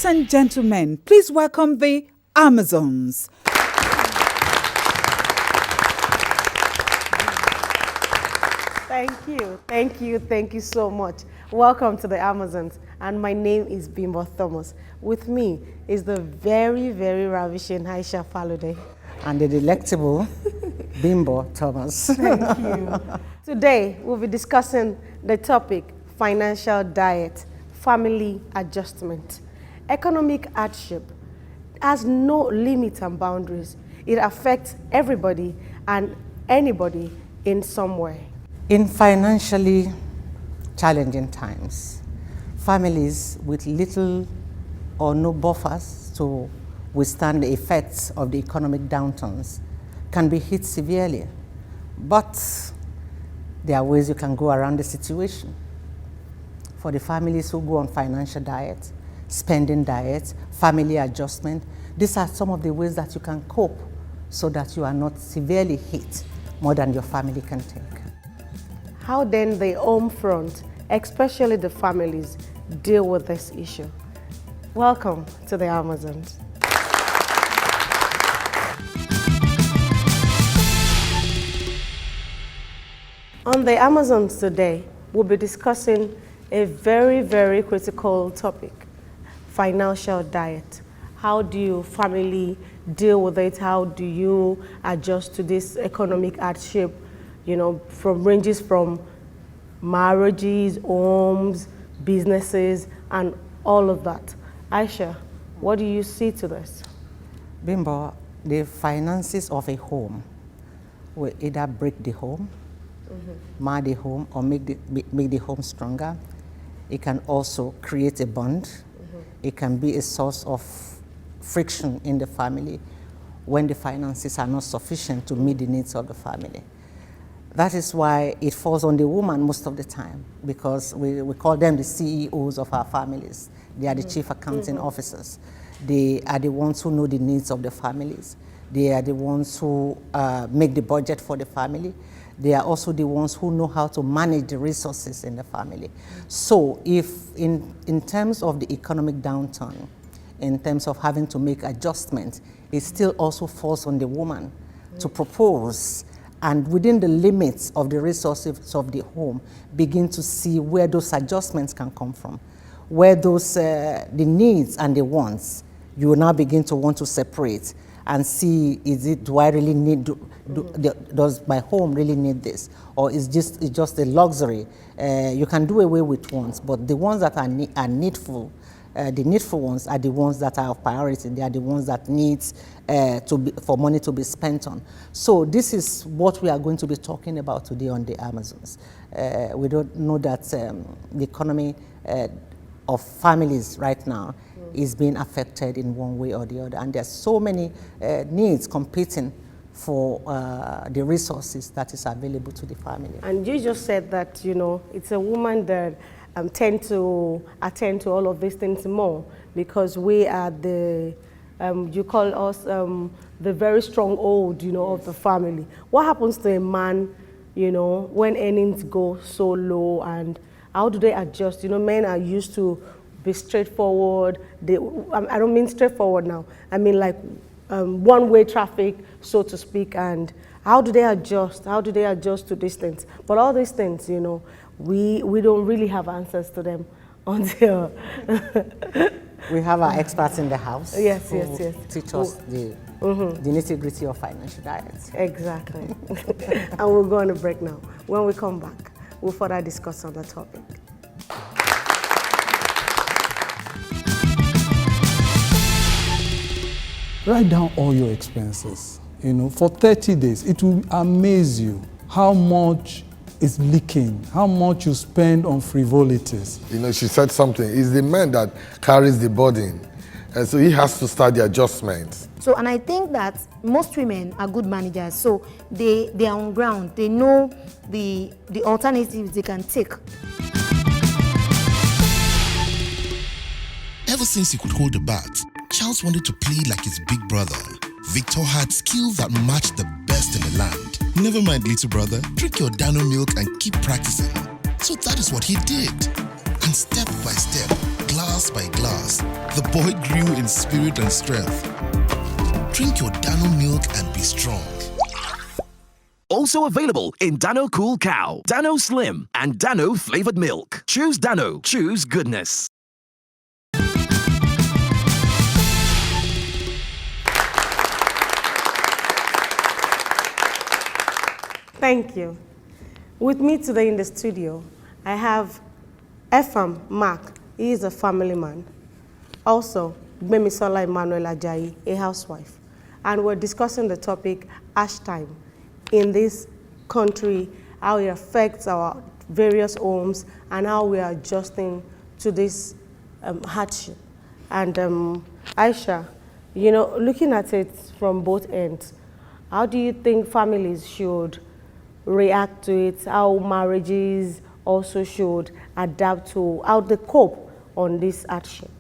Ladies and gentlemen, please welcome the Amazons. Thank you so much. Welcome to the Amazons, and my name is Bimbo Thomas. With me is the very, very ravishing Aisha Falude. And the delectable Bimbo Thomas. Thank you. Today, we'll be discussing the topic, financial diet, family adjustment. Economic hardship has no limits and boundaries. It affects everybody and anybody in some way. In financially challenging times, families with little or no buffers to withstand the effects of the economic downturns can be hit severely. But there are ways you can go around the situation. For the families who go on financial diet, spending diet, family adjustment, these are some of the ways that you can cope so that you are not severely hit more than your family can take. How then the home front, especially the families, deal with this issue? Welcome to the Amazons. On the Amazons today, we'll be discussing a very, very critical topic, financial diet. How do you family deal with it? How do you adjust to this economic hardship? You know, ranges from marriages, homes, businesses, and all of that. Aisha, what do you see to this? Bimbo, the finances of a home will either break the home, mar the home, or make the home stronger. It can also create a bond. It can be a source of friction in the family when the finances are not sufficient to meet the needs of the family. That is why it falls on the woman most of the time, because we call them the CEOs of our families. They are the chief accounting officers. They are the ones who know the needs of the families. They are the ones who make the budget for the family. They are also the ones who know how to manage the resources in the family. So if in terms of the economic downturn, in terms of having to make adjustments, it still also falls on the woman to propose, and within the limits of the resources of the home, begin to see where those adjustments can come from, where those the needs and the wants, you will now begin to want to separate and see, do I really need, does my home really need this? Or is it's just a luxury? You can do away with wants, but the ones that are needful, the needful ones are the ones that are of priority. They are the ones that need for money to be spent on. So this is what we are going to be talking about today on the Amazons. We don't know that the economy of families right now is being affected in one way or the other. And there's so many needs competing for the resources that is available to the family. And you just said that, you know, it's a woman that tend to attend to all of these things more, because we are the, you call us the very stronghold, you know, of the family. What happens to a man, you know, when earnings go so low, and how do they adjust? You know, men are used to be straightforward. I don't mean straightforward now. I mean like one-way traffic, so to speak. And how do they adjust? How do they adjust to these things? But all these things, you know, we don't really have answers to them until we have our experts in the house. Yes. Teach us the nitty-gritty of financial diet. Exactly. And we'll go on a break now. When we come back, we'll further discuss on the topic. Write down all your expenses, you know, for 30 days. It will amaze you how much is leaking, how much you spend on frivolities. You know, she said something. It's the man that carries the burden. And so he has to start the adjustments. So, and I think that most women are good managers. So they are on ground. They know the alternatives they can take. Ever since he could hold a bat, Charles wanted to play like his big brother. Victor had skills that matched the best in the land. Never mind, little brother, drink your Dano milk and keep practicing. So that is what he did. And step by step, glass glass by glass, the boy grew in spirit and strength. Drink your Dano milk and be strong. Also available in Dano Cool Cow, Dano Slim, and Dano Flavored Milk. Choose Dano. Choose goodness. Thank you. With me today in the studio, I have Epham Mark. He is a family man. Also, Gbemisola Emmanuel Ajayi, a housewife. And we're discussing the topic, ash time, in this country, how it affects our various homes, and how we are adjusting to this hardship. And Aisha, you know, looking at it from both ends, how do you think families should react to it, how marriages also should adapt to, how they cope on this hardship?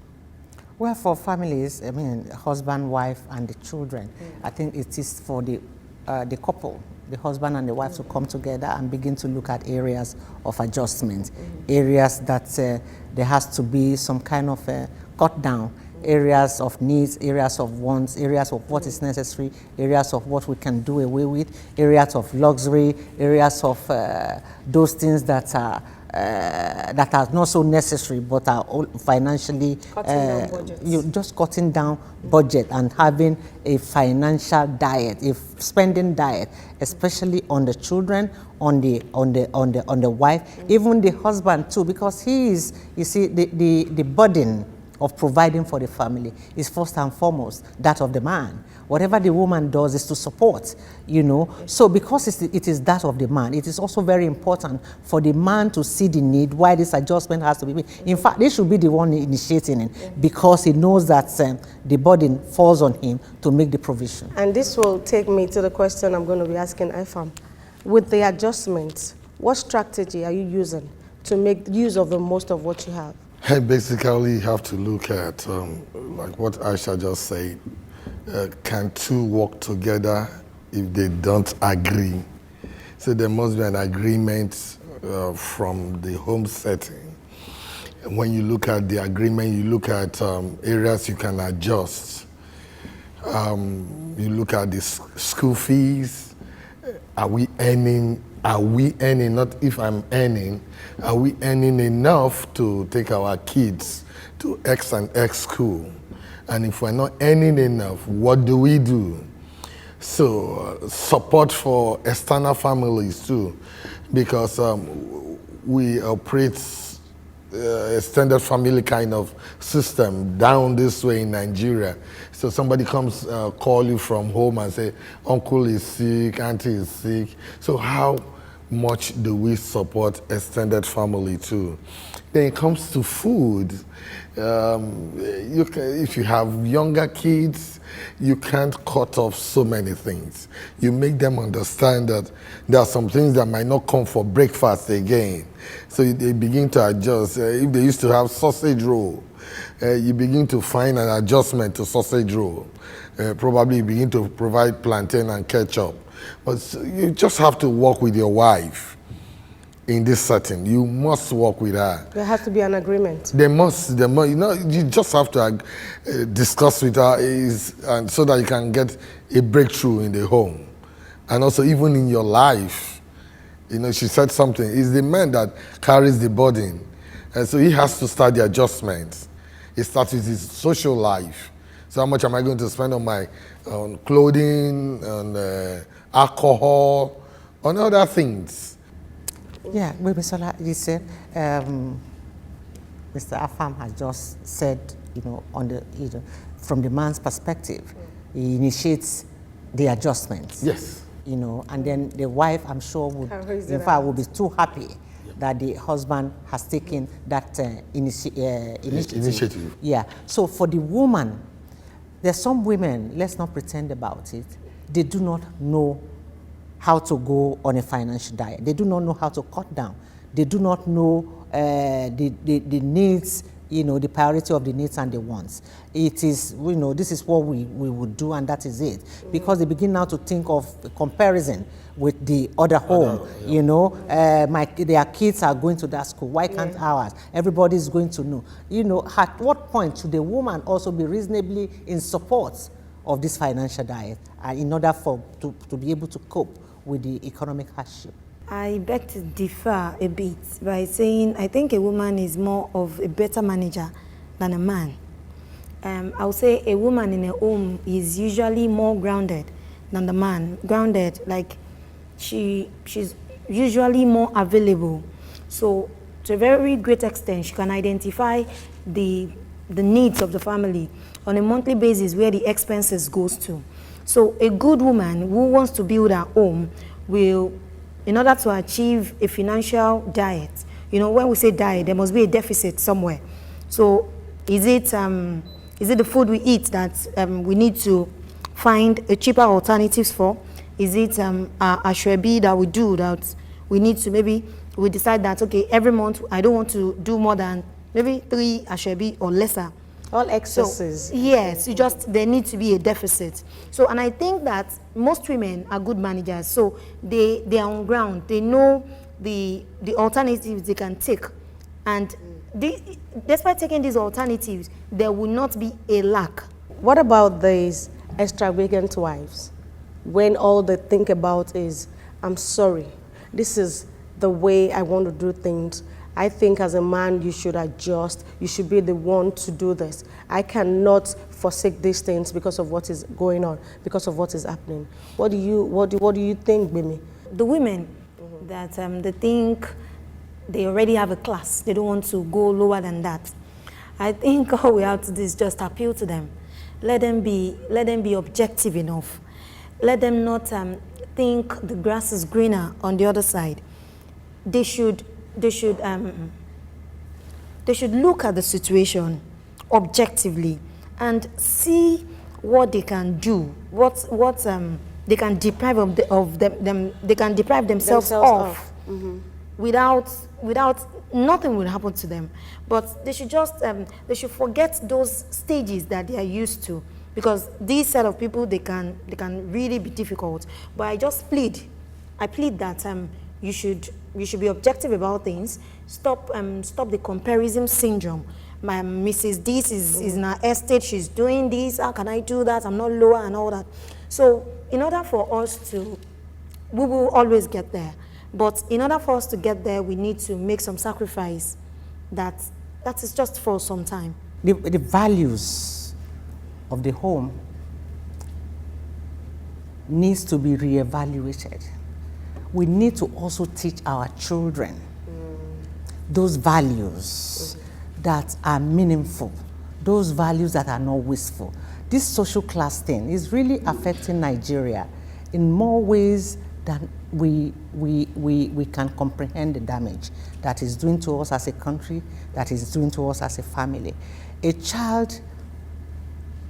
Well, for families, I mean, husband, wife, and the children, I think it is for the couple, the husband and the wife, to come together and begin to look at areas of adjustment, areas that there has to be some kind of cut down, areas of needs, areas of wants, areas of what is necessary, areas of what we can do away with, areas of luxury, areas of those things that are not so necessary but are all financially just cutting down budget and having a financial diet, a spending diet, especially on the children, on the wife, even the husband too, because he is, you see, the burden of providing for the family is first and foremost that of the man. Whatever the woman does is to support, you know. So because it is that of the man, it is also very important for the man to see the need why this adjustment has to be made. In fact, they should be the one initiating it because he knows that the burden falls on him to make the provision. And this will take me to the question I'm going to be asking Epham. With the adjustments, what strategy are you using to make use of the most of what you have? Basically, you have to look at, like what Aisha just said, can two work together if they don't agree? So there must be an agreement from the home setting. And when you look at the agreement, you look at areas you can adjust. You look at the school fees. Are we earning, not if I'm earning, are we earning enough to take our kids to X and X school? And if we're not earning enough, what do we do? So support for external families too, because we operate extended family kind of system down this way in Nigeria. So somebody comes call you from home and say, uncle is sick, auntie is sick. So how much do we support extended family too? Then it comes to food. If you have younger kids, you can't cut off so many things. You make them understand that there are some things that might not come for breakfast again. So they begin to adjust. If they used to have sausage roll, you begin to find an adjustment to sausage roll. Probably you begin to provide plantain and ketchup. But you just have to work with your wife in this setting. You must work with her. There has to be an agreement. You just have to discuss with her and so that you can get a breakthrough in the home. And also even in your life. You know, she said something. It's the man that carries the burden. And so he has to start the adjustments. It starts with his social life. So how much am I going to spend on my clothing, on alcohol, on other things? Yeah, Gbemisola, you said, Mr. Afam has just said, you know, from the man's perspective, he initiates the adjustments. Yes. You know, and then the wife, I'm sure, would be too happy that the husband has taken that initiative. Yeah. So for the woman, there's some women, let's not pretend about it, they do not know how to go on a financial diet. They do not know how to cut down. They do not know the needs, the priority of the needs and the wants. It is, this is what we would do, and that is it. Because they begin now to think of comparison with the other home. Their kids are going to that school. Why can't ours? Everybody is going to know. At what point should the woman also be reasonably in support of this financial diet in order to be able to cope with the economic hardship? I beg to differ a bit by saying I think a woman is more of a better manager than a man. I would say a woman in a home is usually more grounded than the man. Grounded, like she's usually more available. So to a very great extent, she can identify the needs of the family on a monthly basis where the expenses goes to. So a good woman who wants to build her home will, in order to achieve a financial diet, when we say diet, there must be a deficit somewhere. So is it the food we eat that we need to find a cheaper alternatives for? Is it a ashwebi that we do that we need to, maybe we decide that, okay, every month I don't want to do more than maybe 3 ashwebi or lesser. All excesses. So, yes, there needs to be a deficit. So, and I think that most women are good managers. So they are on ground. They know the alternatives they can take. And despite taking these alternatives, there will not be a lack. What about these extravagant wives? When all they think about is, I'm sorry, this is the way I want to do things. I think as a man, you should adjust. You should be the one to do this. I cannot forsake these things because of what is going on, because of what is happening. What do you think, Bimi? The women that they think they already have a class. They don't want to go lower than that. I think all we have to do is just appeal to them. Let them be objective enough. Let them not think the grass is greener on the other side. They should look at the situation objectively and see what they can do, what they can deprive they can deprive themselves of. Without nothing will happen to them. But they should just they should forget those stages that they are used to, because these set of people, they can really be difficult. But I plead that you should be objective about things. Stop the comparison syndrome. My Mrs. This is in her estate, she's doing this, how can I do that? I'm not lower and all that. So in order for us to, we will always get there. But in order for us to get there, we need to make some sacrifice that is just for some time. The values of the home needs to be reevaluated. We need to also teach our children those values that are meaningful, those values that are not wasteful. This social class thing is really affecting Nigeria in more ways than we can comprehend the damage that is doing to us as a country, that is doing to us as a family. A child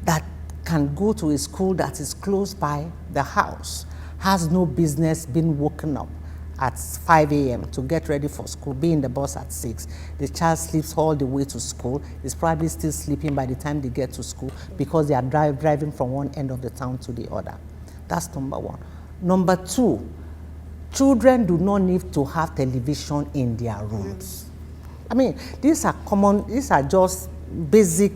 that can go to a school that is close by the house has no business being woken up at 5 a.m. to get ready for school, be in the bus at 6. The child sleeps all the way to school, is probably still sleeping by the time they get to school because they are driving from one end of the town to the other. That's number one. Number two, children do not need to have television in their rooms. I mean, these are just basic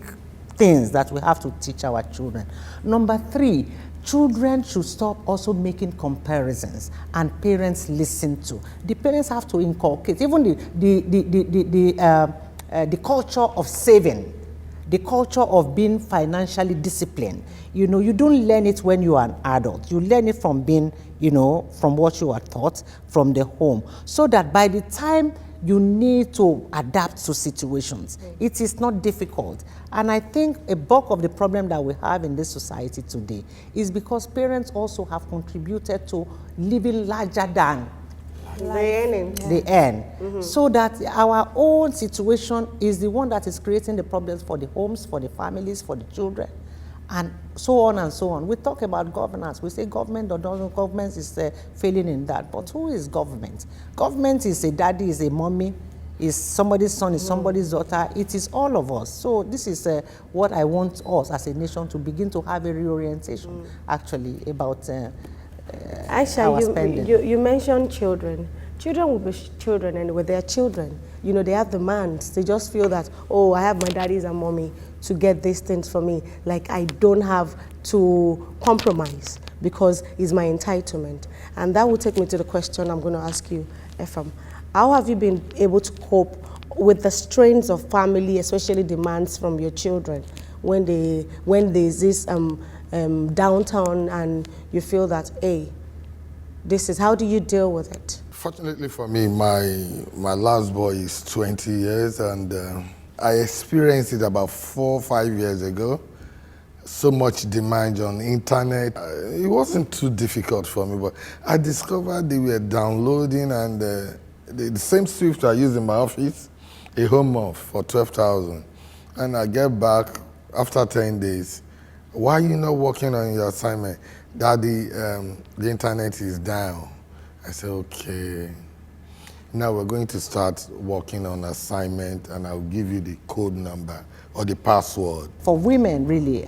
things that we have to teach our children. Number three, children should stop also making comparisons and parents listen to. The parents have to inculcate even the culture of saving, the culture of being financially disciplined. You don't learn it when you are an adult. You learn it from being, from what you are taught from the home, so that by the time you need to adapt to situations, it is not difficult. And I think a bulk of the problem that we have in this society today is because parents also have contributed to living larger than the end. So that our own situation is the one that is creating the problems for the homes, for the families, for the children, and so on and so on. We talk about governance. We say government or doesn't. Government is failing in that. But who is government? Government is a daddy, is a mommy, Is somebody's son, is somebody's daughter. It is all of us. So this is what I want us as a nation to begin to have a reorientation, actually, about Aisha, our spending. you mentioned children. Children will be children, and with their children, you know, they have demands. They just feel that, oh, I have my daddies and mommy to get these things for me. Like, I don't have to compromise because it's my entitlement. And that will take me to the question I'm going to ask you, Ephraim. How have you been able to cope with the strains of family, especially demands from your children, when there's this downtown and you feel that, hey, this is, how do you deal with it? Fortunately for me, my last boy is 20 years, and I experienced it about 4 or 5 years ago. So much demand on the internet. It wasn't too difficult for me, but I discovered they were downloading, and the same Swift I use in my office, a home off for 12,000. And I get back after 10 days. Why are you not working on your assignment? Daddy, the internet is down. I said, okay. Now we're going to start working on assignment, and I'll give you the code number or the password. For women, really,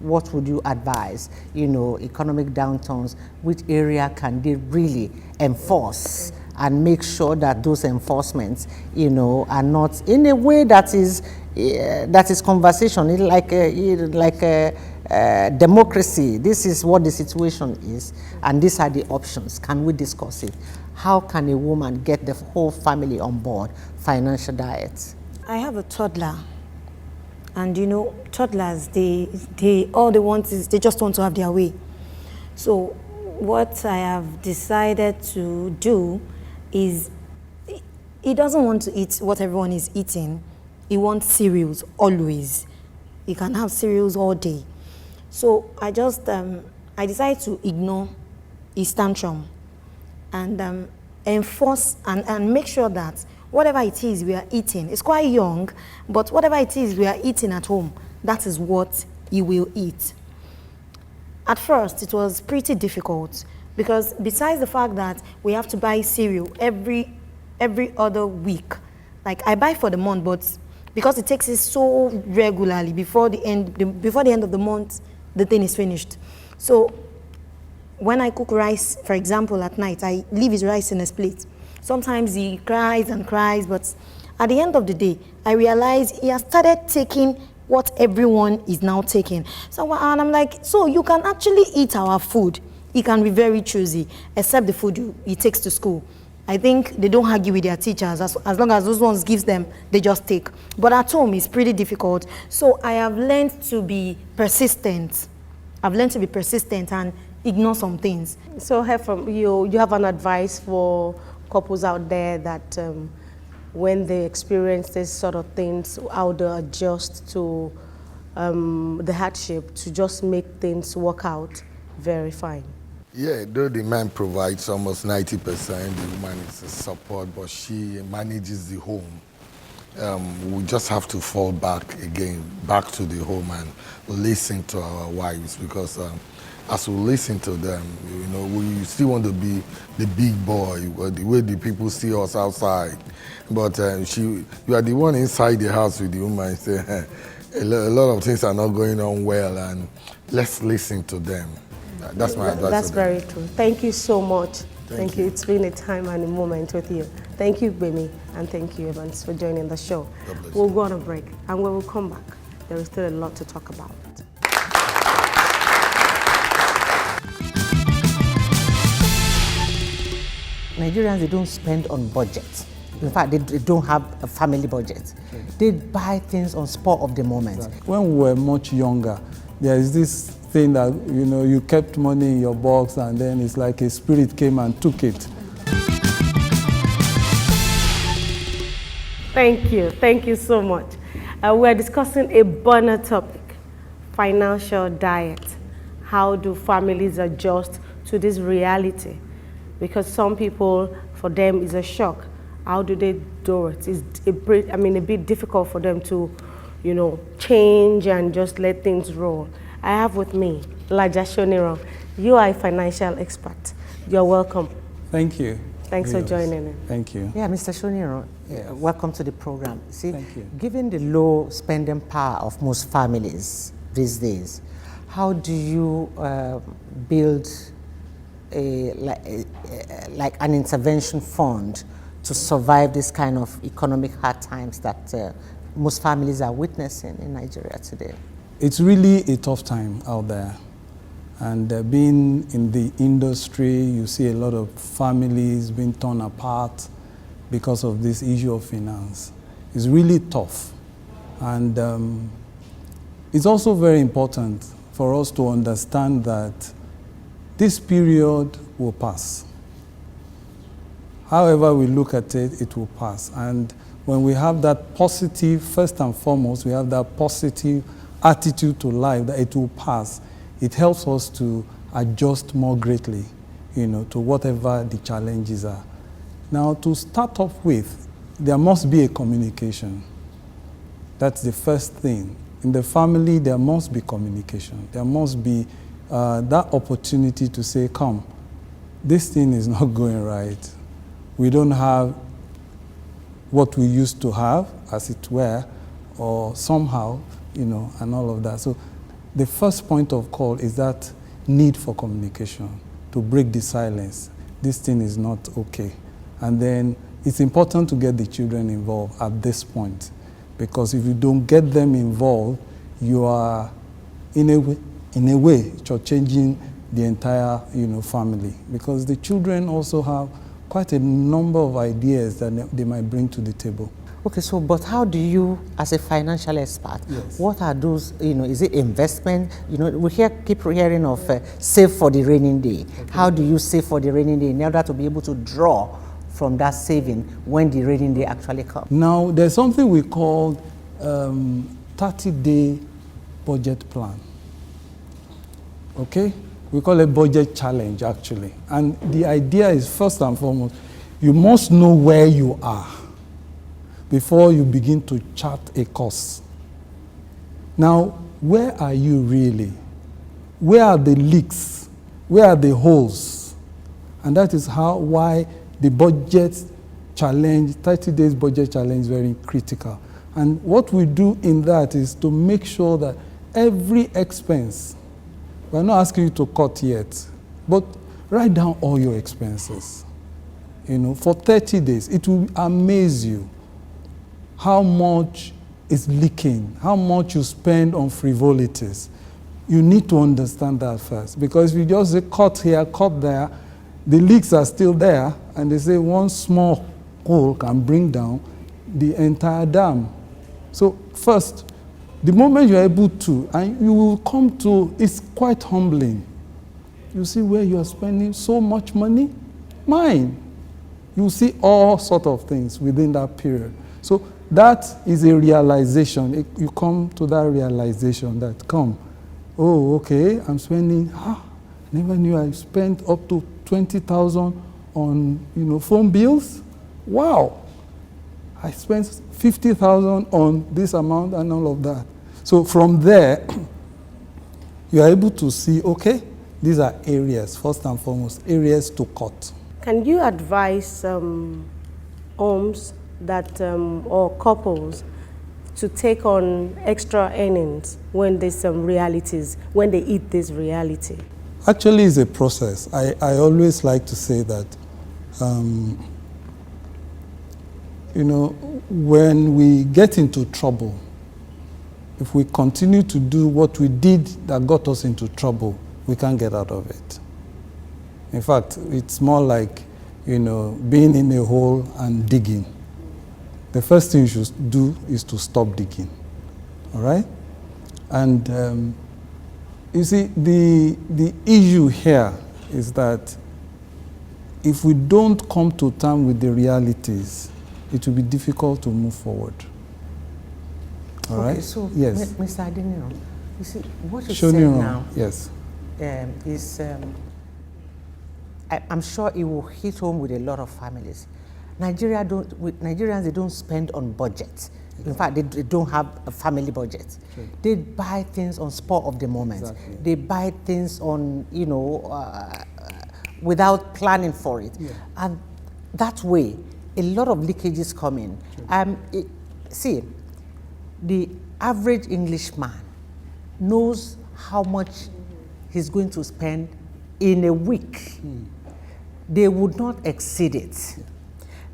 what would you advise? You know, economic downturns, which area can they really enforce and make sure that those enforcements, you know, are not in a way that is conversation, like democracy. This is what the situation is, and these are the options. Can we discuss it? How can a woman get the whole family on board financial diet? I have a toddler, and you know, toddlers, they all they want is, they just want to have their way. So what I have decided to do is, he doesn't want to eat what everyone is eating. He wants cereals always. He can have cereals all day. So I just I decided to ignore his tantrum and enforce and make sure that whatever it is we are eating, it's quite young, but whatever it is we are eating at home, that is what he will eat. At first, it was pretty difficult because besides the fact that we have to buy cereal every other week, like I buy for the month, but because it takes it so regularly before the end of the month, the thing is finished. So when I cook rice, for example, at night, I leave his rice in a plate. Sometimes he cries and cries, but at the end of the day, I realize he has started taking what everyone is now taking. So, and I'm like, so you can actually eat our food. He can be very choosy, except the food he takes to school. I think they don't argue with their teachers. As long as those ones gives them, they just take. But at home, it's pretty difficult. So I have learned to be persistent. I've learned to be persistent and ignore some things. So Ephraim, you have an advice for couples out there that when they experience this sort of things, how to adjust to the hardship to just make things work out very fine? Yeah, though the man provides almost 90%, the woman is a support, but she manages the home. We just have to fall back to the home and listen to our wives, because as we listen to them, you know, we still want to be the big boy, the way the people see us outside. But you are the one inside the house with the woman. Say, a lot of things are not going on well, and let's listen to them. That's my advice. That's very true. Thank you so much. Thank you. It's been a time and a moment with you. Thank you, Bemi, and thank you, Evans, for joining the show. We'll go on a break, and when we come back, there is still a lot to talk about. Nigerians, they don't spend on budget. In fact, they don't have a family budget. They buy things on spur of the moment. When we were much younger, there is this thing that, you know, you kept money in your box, and then it's like a spirit came and took it. Thank you so much. We're discussing a burner topic, financial diet. How do families adjust to this reality? Because some people, for them, it's a shock. How do they do it? It's a bit difficult for them to, you know, change and just let things roll. I have with me Laja Shoniran. You are a financial expert. You're welcome. Thank you. Thanks for joining in. Thank you. Yeah, Mr. Shoniro, welcome to the program. See, Thank you. given the low spending power of most families these days, how do you build like an intervention fund to survive this kind of economic hard times that most families are witnessing in Nigeria today? It's really a tough time out there. And being in the industry, you see a lot of families being torn apart because of this issue of finance. It's really tough. And it's also very important for us to understand that this period will pass. However we look at it, it will pass. And when we have that positive, first and foremost, we have that positive attitude to life, that it will pass, it helps us to adjust more greatly, to whatever the challenges are. Now, to start off with, there must be a communication. That's the first thing. In the family, there must be communication. There must be that opportunity to say, come, this thing is not going right. We don't have what we used to have, as it were, or somehow, and all of that. So the first point of call is that need for communication, to break the silence. This thing is not okay. And then it's important to get the children involved at this point, because if you don't get them involved, you are, in a way, changing the entire, family, because the children also have quite a number of ideas that they might bring to the table. Okay, so but how do you, as a financial expert, what are those, is it investment? We keep hearing of save for the rainy day. Okay. How do you save for the rainy day in order to be able to draw from that saving when the rainy day actually comes? Now, there's something we call 30-day budget plan. Okay? We call it budget challenge, actually. And the idea is, first and foremost, you must know where you are before you begin to chart a course. Now, where are you really? Where are the leaks? Where are the holes? And that is why the budget challenge, 30 days budget challenge, is very critical. And what we do in that is to make sure that every expense, we're not asking you to cut yet, but write down all your expenses. For 30 days, it will amaze you how much is leaking, how much you spend on frivolities. You need to understand that first, because if you just say cut here, cut there, the leaks are still there, and they say one small hole can bring down the entire dam. So first, the moment you're able to, and you will come to, it's quite humbling. You see where you are spending so much money? Mine. You see all sorts of things within that period. So that is a realization. You come to that realization that, oh, okay, I'm spending, never knew I spent up to 20,000 on, phone bills. Wow. I spent 50,000 on this amount and all of that. So from there, you are able to see, okay, these are areas, first and foremost, areas to cut. Can you advise homes that, or couples to take on extra earnings when there's some realities, when they eat this reality? Actually, it's a process. I always like to say that, when we get into trouble, if we continue to do what we did that got us into trouble, we can't get out of it. In fact, it's more like, being in a hole and digging. The first thing you should do is to stop digging, all right? And you see, the issue here is that if we don't come to terms with the realities, it will be difficult to move forward. All right? So, yes. Mr. Adeniro, you see, what you Show said me now yes. Is, I'm sure it will hit home with a lot of families. Nigerians, they don't spend on budgets. In fact, they don't have a family budget. Sure. They buy things on spur of the moment. Exactly. They buy things on, without planning for it. Yeah. And that way, a lot of leakages come in. See, the average Englishman knows how much he's going to spend in a week. They would not exceed it.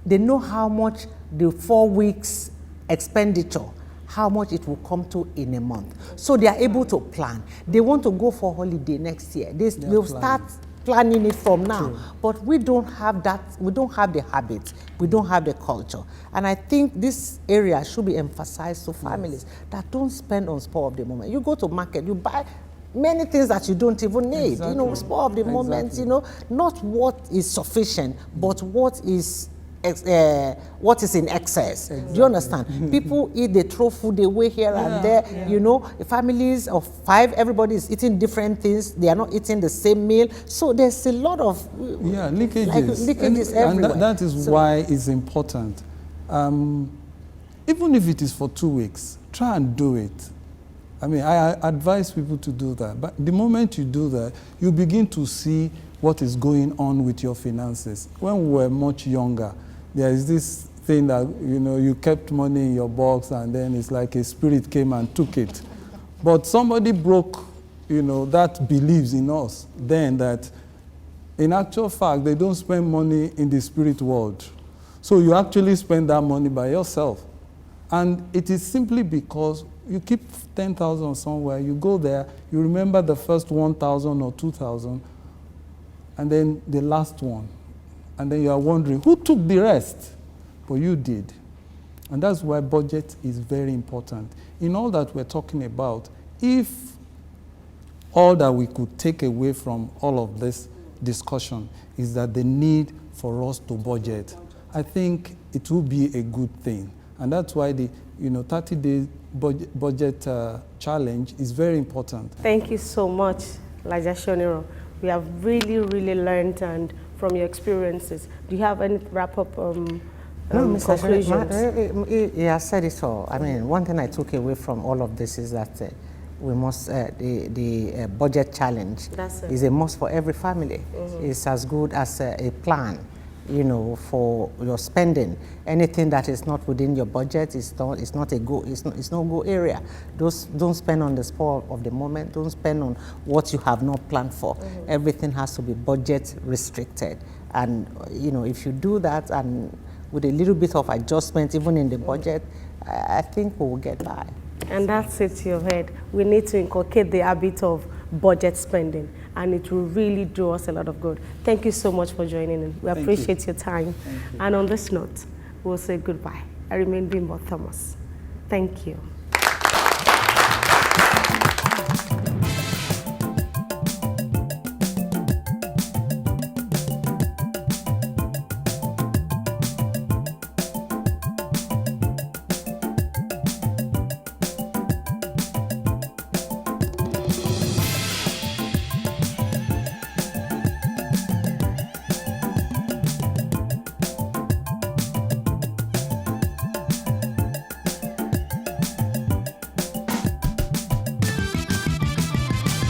They know how much the 4 weeks expenditure, how much it will come to in a month. So they are able to plan. They want to go for holiday next year. They'll start planning it from now. True. But we don't have that, we don't have the habit, we don't have the culture. And I think this area should be emphasized to families that don't spend on spur of the moment. You go to market, you buy many things that you don't even need. Exactly. You know, spur of the moment, you know, not what is sufficient, but what is in excess. Exactly. Do you understand? People eat, they throw food away here and there. You know, families of 5, everybody is eating different things. They are not eating the same meal. So there's a lot of leakages. Like, leakages everywhere. And that is why it's important. Even if it is for 2 weeks, try and do it. I mean, I advise people to do that. But the moment you do that, you begin to see what is going on with your finances. When we were much younger, there is this thing that, you know, you kept money in your box and then it's like a spirit came and took it. But somebody broke, you know, that believes in us then that in actual fact, they don't spend money in the spirit world. So you actually spend that money by yourself. And it is simply because you keep 10,000 somewhere, you go there, you remember the first 1,000 or 2,000, and then the last one. And then you are wondering, who took the rest? But you did. And that's why budget is very important. In all that we're talking about, if all that we could take away from all of this discussion is that the need for us to budget, I think it will be a good thing. And that's why the 30-day budget challenge is very important. Thank you so much, Elijah Shoniro. We have really, really learned and from your experiences. Do you have any wrap-up conclusions? He has said it all. I mean, one thing I took away from all of this is that we must, the budget challenge is a must for every family. It's as good as a plan, you know, for your spending. Anything that is not within your budget is not a go. It's no go area. Don't spend on the spur of the moment. Don't spend on what you have not planned for. Everything has to be budget restricted. And you know, if you do that and with a little bit of adjustment, even in the budget, I think we will get by. And that's it to your head. We need to inculcate the habit of budget spending, and it will really do us a lot of good. Thank you so much for joining in. We appreciate your time. And on this note, we'll say goodbye. I remain Bimbo Thomas. Thank you.